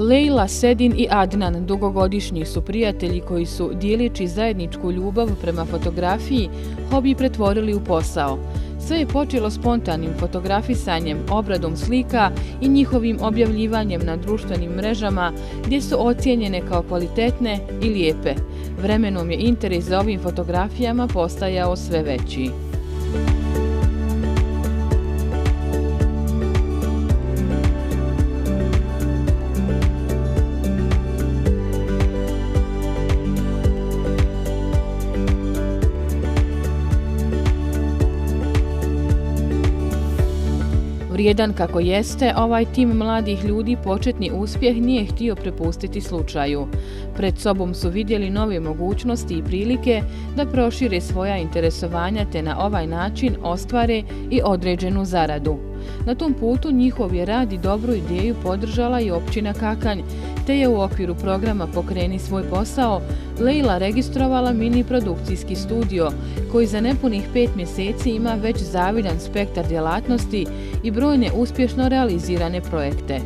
Lejla, Sedin i Adnan dugogodišnji su prijatelji koji su, dijeleći zajedničku ljubav prema fotografiji, hobi pretvorili u posao. Sve je počelo spontanim fotografisanjem, obradom slika i njihovim objavljivanjem na društvenim mrežama gdje su ocijenjene kao kvalitetne i lijepe. Vremenom je interes za ovim fotografijama postajao sve veći. Vrijedan kako jeste, ovaj tim mladih ljudi početni uspjeh nije htio prepustiti slučaju. Pred sobom su vidjeli nove mogućnosti i prilike da prošire svoja interesovanja te na ovaj način ostvare i određenu zaradu. Na tom putu njihov je rad i dobru ideju podržala i općina Kakanj, te je u okviru programa Pokreni svoj posao Lejla registrovala mini produkcijski studio koji za nepunih 5 mjeseci ima već zavidan spektar djelatnosti i brojne uspješno realizirane projekte.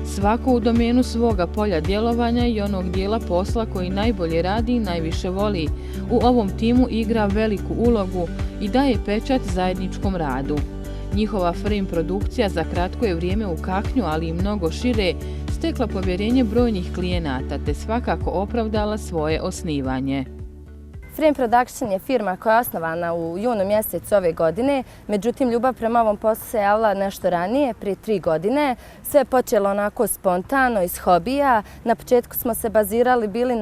Svako u domenu svoga polja djelovanja i onog dijela posla koji najbolje radi i najviše voli. U ovom timu igra veliku ulogu i daje pečat zajedničkom radu. Njihova frame produkcija za kratko je vrijeme u Kaknju, ali i mnogo šire, stekla povjerenje brojnih klijenata te svakako opravdala svoje osnivanje. Frame Production je firma koja je osnovana u junu mjesecu ove godine, međutim ljubav prema ovom poslu se javila nešto ranije, prije 3 godine. Sve je počelo onako spontano, iz hobija. Na početku smo se bazirali bili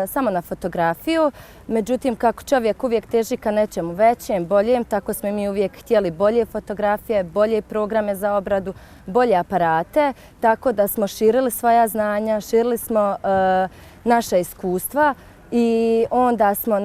samo na fotografiju, međutim kako čovjek uvijek teži ka nečemu većem, boljem, tako smo mi uvijek htjeli bolje fotografije, bolje programe za obradu, bolje aparate, tako da smo širili svoja znanja, širili smo naša iskustva. I onda smo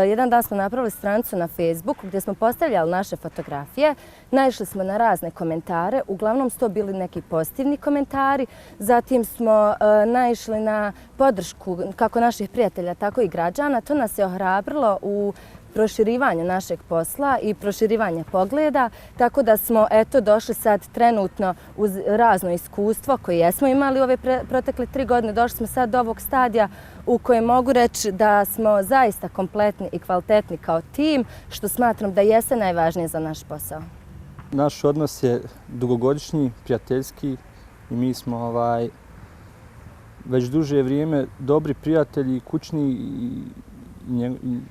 jedan dan smo napravili stranicu na Facebooku gdje smo postavljali naše fotografije. Naišli smo na razne komentare, uglavnom su to bili neki pozitivni komentari. Zatim smo naišli na podršku kako naših prijatelja, tako i građana. To nas je ohrabrilo u proširivanju našeg posla i proširivanje pogleda, tako da smo došli sad trenutno uz razno iskustvo koje jesmo imali ove protekle 3 godine. Došli smo sad do ovog stadija u kojem mogu reći da smo zaista kompletni i kvalitetni kao tim, što smatram da jeste najvažnije za naš posao. Naš odnos je dugogodišnji, prijateljski i mi smo već duže vrijeme dobri prijatelji, kućni i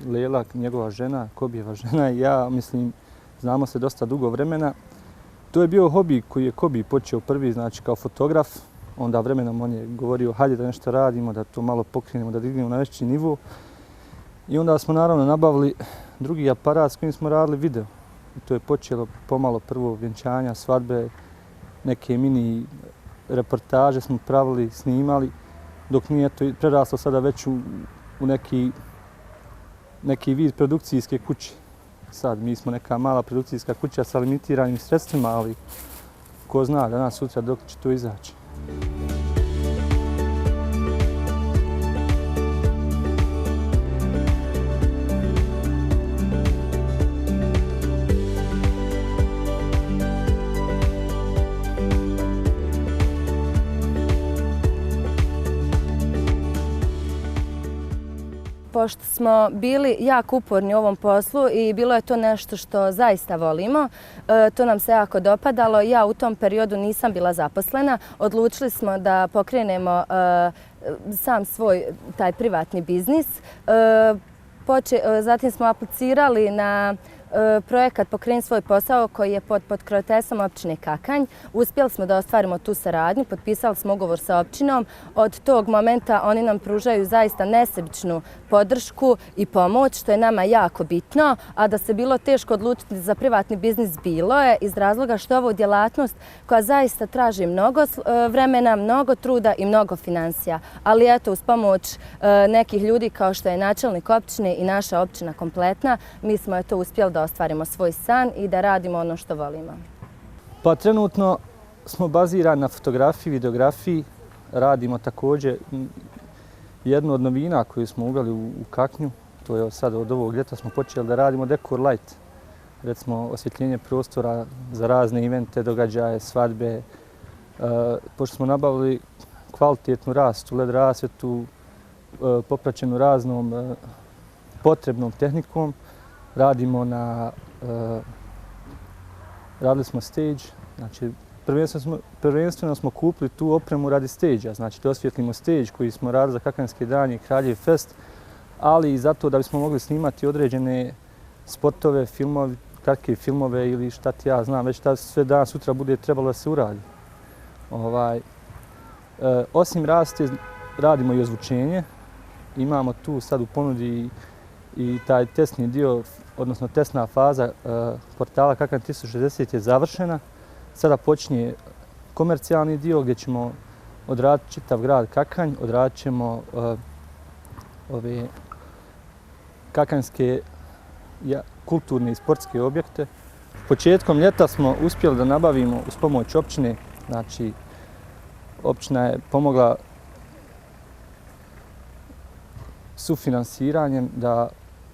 Lejla, njegova žena, Kobijeva žena i ja, mislim, znamo se dosta dugo vremena. To je bio hobi koji je Kobi počeo prvi, znači kao fotograf. Onda vremenom on je govorio hajde da nešto radimo, da to malo pokrenemo, da dignemo na veći nivo. I onda smo naravno nabavili drugi aparat s kojim smo radili video. I to je počelo pomalo prvo vjenčanja, svadbe, neke mini reportaže smo pravili, snimali, dok nije to preraslo sada već u neki vid produkcijske kuće. Sad mi smo neka mala produkcijska kuća sa limitiranim sredstvima, ali ko zna danas sutra dok će to izaći. Pošto smo bili jako uporni u ovom poslu i bilo je to nešto što zaista volimo, to nam se jako dopadalo. Ja u tom periodu nisam bila zaposlena. Odlučili smo da pokrenemo sam svoj taj privatni biznis. Zatim smo aplicirali na projekat Pokreni svoj posao koji je pod pokroviteljstvom općine Kakanj. Uspjeli smo da ostvarimo tu saradnju, potpisali smo ugovor sa općinom. Od tog momenta oni nam pružaju zaista nesebičnu podršku i pomoć, što je nama jako bitno, a da se bilo teško odlučiti za privatni biznis bilo je iz razloga što je ovo djelatnost koja zaista traži mnogo vremena, mnogo truda i mnogo financija. Ali eto, uz pomoć nekih ljudi kao što je načelnik općine i naša općina kompletna, mi smo uspjeli da da ostvarimo svoj san i da radimo ono što volimo? Pa trenutno smo bazirani na fotografiji, videografiji. Radimo također jednu od novina koju smo uveli u Kaknju. To je sad od ovog ljeta smo počeli da radimo Decor Light. Recimo osvjetljenje prostora za razne evente, događaje, svadbe. Pošto smo nabavili kvalitetnu rasvjetu, LED rasvjetu, popraćenu raznom potrebnom tehnikom, radili smo stage, znači prvenstveno smo kupili tu opremu radi stage-a, znači da osvjetlimo stage koji smo radili za Kakanjske dane i Kraljev fest, ali i zato da bismo mogli snimati određene spotove, filmove, kratke filmove ili šta ti ja znam, već da sve danas sutra bude trebalo da se uradi. Osim rasvjete radimo i ozvučenje. Imamo tu sad u ponudi i taj testni dio, odnosno testna faza portala Kakanj 360 je završena. Sada počinje komercijalni dio gdje ćemo odraditi čitav grad Kakanj, odradit ćemo ove kakanjske kulturne i sportske objekte. Početkom ljeta smo uspjeli da nabavimo uz pomoć općine, znači općina je pomogla sufinansiranjem da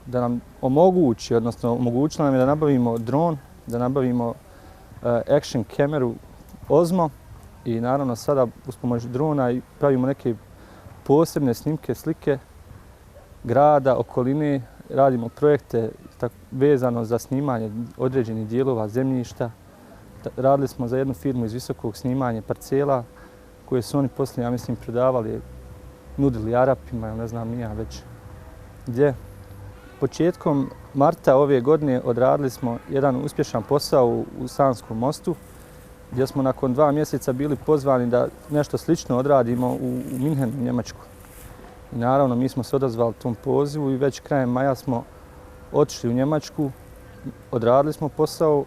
nam omogući, odnosno omogućila nam je da nabavimo dron, da nabavimo action kameru Osmo i naravno sada uz pomoć drona pravimo neke posebne snimke, slike grada, okoline, radimo projekte vezano za snimanje određenih dijelova zemljišta. Radili smo za jednu firmu iz visokog snimanja parcela koje su oni poslije, ja mislim, prodavali, nudili Arapima, ne znam ni ja već gdje. Početkom marta ove godine odradili smo jedan uspješan posao u Sanskom mostu, gdje smo nakon 2 mjeseca bili pozvani da nešto slično odradimo u Minhenu, Njemačku. I naravno, mi smo se odazvali tom pozivu i već krajem maja smo otišli u Njemačku, odradili smo posao,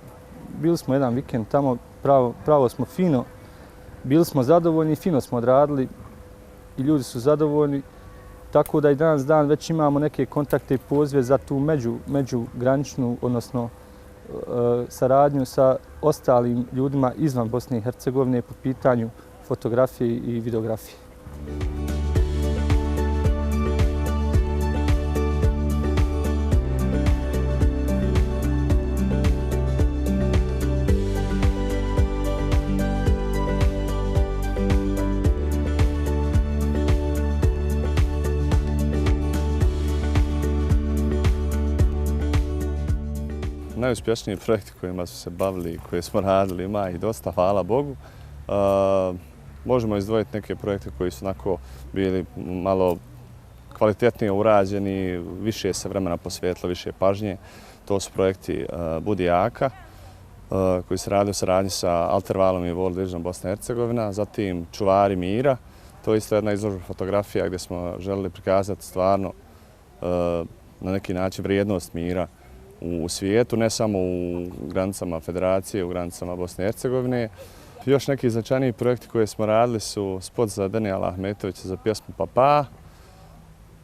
bili smo jedan vikend tamo, pravo smo fino, bili smo zadovoljni, fino smo odradili i ljudi su zadovoljni. Tako da i danas dan već imamo neke kontakte i pozive za tu međugraničnu, odnosno saradnju sa ostalim ljudima izvan Bosne i Hercegovine po pitanju fotografije i videografije. Najuspješniji projekti kojima su se bavili, koje smo radili, ima i dosta, hvala Bogu. Možemo izdvojiti neke projekte koji su onako bili malo kvalitetnije urađeni, više se vremena posvetilo, više pažnje. To su projekti Budi jaka, koji se radi u saradnji sa Altervalom i World Vision Bosna i Hercegovina, zatim Čuvari mira. To je isto jedna izložba fotografija gdje smo želeli prikazati stvarno na neki način vrijednost mira u svijetu, ne samo u granicama federacije, u granicama Bosne i Hercegovine. Još neki značajniji projekti koje smo radili su spot za Danijela Ahmetovića za pjesmu Papa.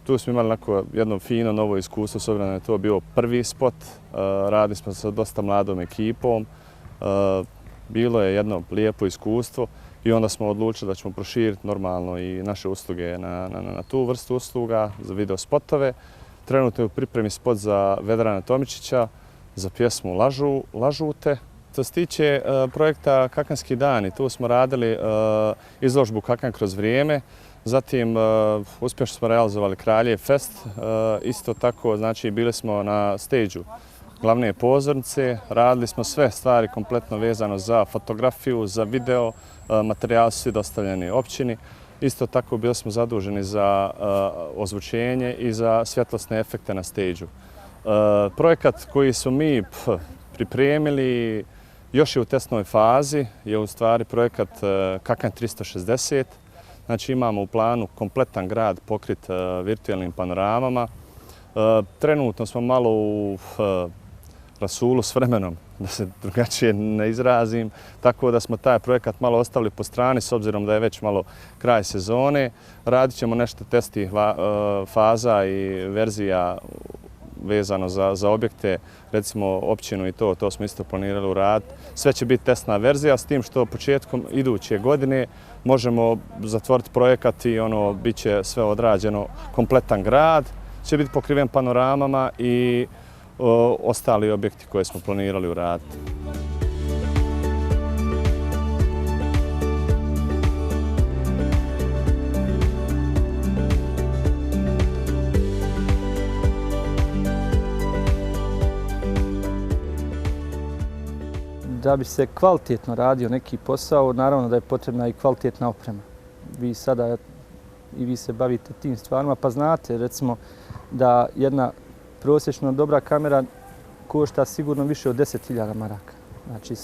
Tu smo imali jedno fino novo iskustvo, s obzirom da je to bio prvi spot. Radili smo sa dosta mladom ekipom. Bilo je jedno lijepo iskustvo i onda smo odlučili da ćemo proširiti normalno i naše usluge na tu vrstu usluga za video spotove. Trenutno je u pripremi spot za Vedrana Tomičića za pjesmu Lažute. Što se tiče projekta Kakanjski dani, tu smo radili izložbu Kakanj kroz vrijeme. Zatim uspješno smo realizovali Kraljev fest. Isto tako, znači, bili smo na stage-u glavne pozornice. Radili smo sve stvari kompletno vezano za fotografiju, za video. Materijali su svi dostavljeni općini. Isto tako bili smo zaduženi za ozvučenje i za svjetlosne efekte na stage-u. Projekat koji smo mi pripremili još je u testnoj fazi, je u stvari projekat Kakanj 360. Znači imamo u planu kompletan grad pokrit virtualnim panoramama. Trenutno smo malo u rasulu s vremenom, da se drugačije ne izrazim, tako da smo taj projekat malo ostavili po strani s obzirom da je već malo kraj sezone. Radit ćemo nešto testih faza i verzija vezano za objekte, recimo općinu i to smo isto planirali uraditi. Sve će biti testna verzija s tim što početkom iduće godine možemo zatvoriti projekat i bit će sve odrađeno, kompletan grad će biti pokriven panoramama i ostali objekti koje smo planirali uraditi. Da bi se kvalitetno radio neki posao, naravno da je potrebna i kvalitetna oprema. Vi sada i vi se bavite tim stvarima, pa znate recimo da jedna prosječno dobra kamera košta sigurno više od 10.000 maraka. Znači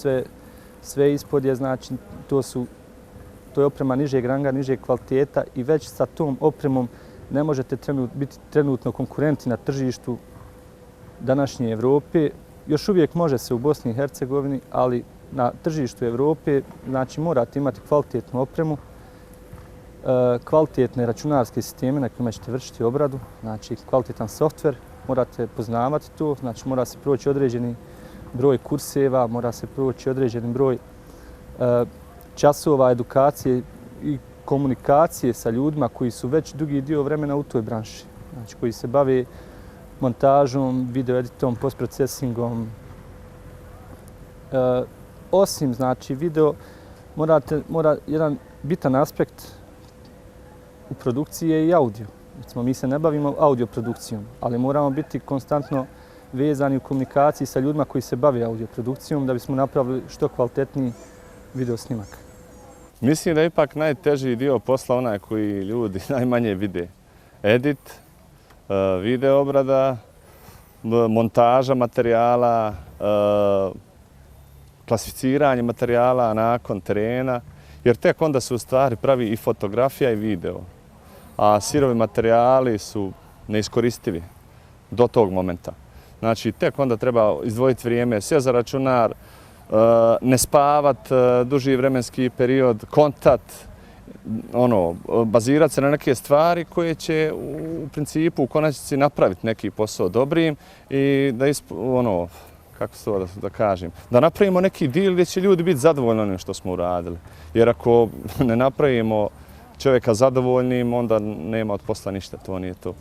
sve ispod je, znači to je oprema nižeg ranga, nižeg kvaliteta i već sa tom opremom ne možete biti trenutno konkurenti na tržištu današnje Evrope. Još uvijek može se u Bosni i Hercegovini, ali na tržištu Evrope znači morate imati kvalitetnu opremu, kvalitetne računarske sisteme na kojima ćete vršiti obradu, znači kvalitetan softver, morate poznavati to, znači mora se proći određeni broj kurseva, mora se proći određeni broj časova edukacije i komunikacije sa ljudima koji su već dugi dio vremena u toj branši, znači koji se bave montažom, videoeditom, postprocesingom. Osim znači video, mora jedan bitan aspekt u produkciji je i audio. Recimo, mi se ne bavimo audio produkcijom, ali moramo biti konstantno vezani u komunikaciji sa ljudima koji se bave audio produkcijom da bismo napravili što kvalitetniji video snimak. Mislim da je ipak najteži dio posla onaj koji ljudi najmanje vide. Edit, video obrada, montaža materijala, klasificiranje materijala nakon terena, jer tek onda se u stvari pravi i fotografija i video, a sirovi materijali su neiskoristivi do tog momenta. Znači, tek onda treba izdvojiti vrijeme, sjest za računar, ne spavat duži vremenski period, kontakt, bazirati se na neke stvari koje će u principu u konačnici napraviti neki posao dobrim i da kako se to da kažem, da napravimo neki deal gdje će ljudi biti zadovoljni onim što smo uradili. Jer ako ne napravimo čovjeka zadovoljnim, onda nema od posla ništa, to nije to.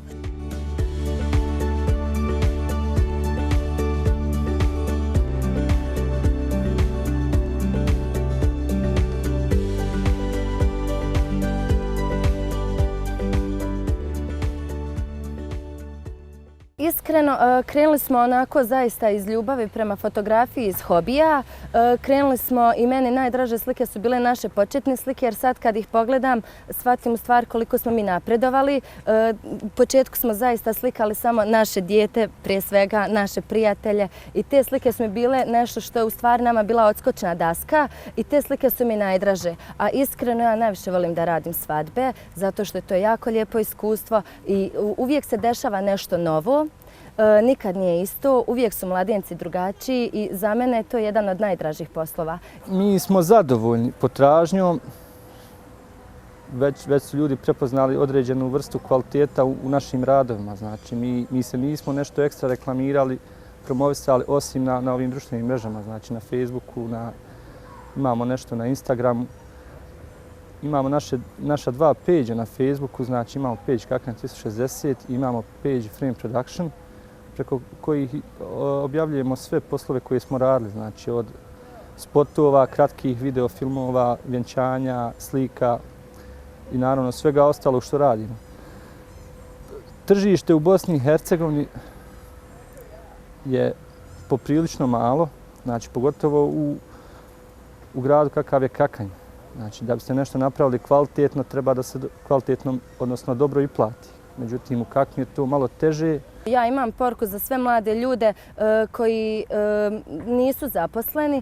Iskreno, krenuli smo onako zaista iz ljubavi prema fotografiji, iz hobija. Krenuli smo i meni najdraže slike su bile naše početne slike, jer sad kad ih pogledam, shvatim u stvari koliko smo mi napredovali. U početku smo zaista slikali samo naše dijete, prije svega naše prijatelje, i te slike su mi bile nešto što je u stvari nama bila odskočna daska i te slike su mi najdraže. A iskreno ja najviše volim da radim svadbe, zato što je to jako lijepo iskustvo i uvijek se dešava nešto novo. Nikad nije isto, uvijek su mladenci drugačiji i za mene je to jedan od najdražih poslova. Mi smo zadovoljni potražnjom, već su ljudi prepoznali određenu vrstu kvaliteta u našim radovima. Znači, mi se nismo nešto ekstra reklamirali, promovisali osim na ovim društvenim mrežama, znači na Facebooku, imamo nešto na Instagramu. Imamo naša dva page na Facebooku, znači imamo page Kakan 360 i imamo page Frame Production, preko kojih objavljujemo sve poslove koje smo radili, znači od spotova, kratkih videofilmova, vjenčanja, slika i naravno svega ostalog što radimo. Tržište u Bosni i Hercegovini je poprilično malo, znači pogotovo u gradu kakav je Kakanj. Znači, da biste nešto napravili kvalitetno, treba da se kvalitetno, odnosno dobro i plati. Međutim, u Kakanju je to malo teže. Ja imam poruku za sve mlade ljude koji nisu zaposleni,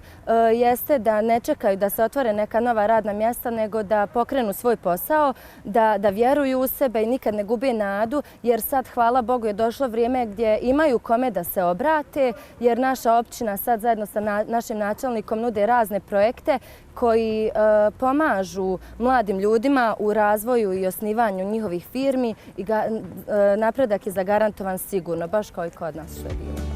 jeste da ne čekaju da se otvore neka nova radna mjesta, nego da pokrenu svoj posao, da vjeruju u sebe i nikad ne gube nadu, jer sad, hvala Bogu, je došlo vrijeme gdje imaju kome da se obrate, jer naša općina sad zajedno sa našim načelnikom nude razne projekte koji pomažu mladim ljudima u razvoju i osnivanju njihovih firmi i napredak je zagarantovan sigurno, baš kao i kod nas što je bilo.